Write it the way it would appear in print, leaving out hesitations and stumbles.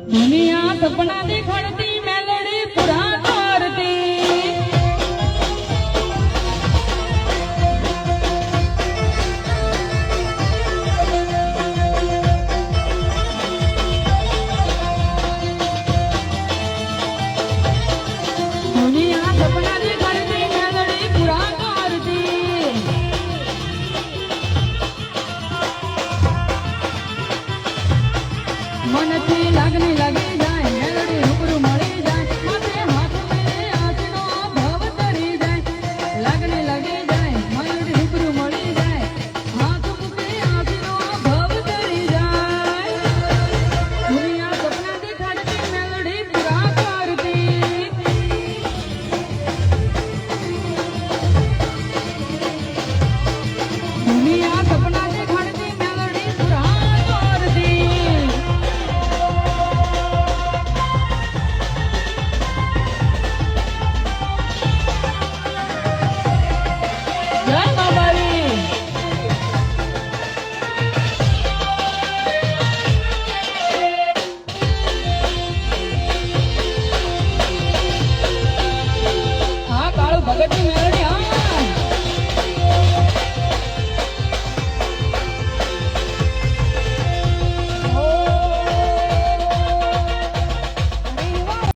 દુનિયા સપના દેખાડતી મેલડી પૂરા કરતી દુનિયા સપના દેખાડતી મેલડી પૂરા કરતી મનથી લાગણી લાગી જાય મેલડી રૂબરૂ મળી જાય માથે હાથ મેળે આંચનો ભાવ તરી જાય લાગણી લાગી જાય મેલડી રૂબરૂ મળી જાય હાથ મૂકે આંચનો ભાવ તરી જાય દુનિયા સપના દેખાડતી મેલડી પૂરા કરતી દુનિયા સપના દેખાડતી મેલડી પૂરા કરતી જય બાબારી આ કાળુ ભગતની મેલડી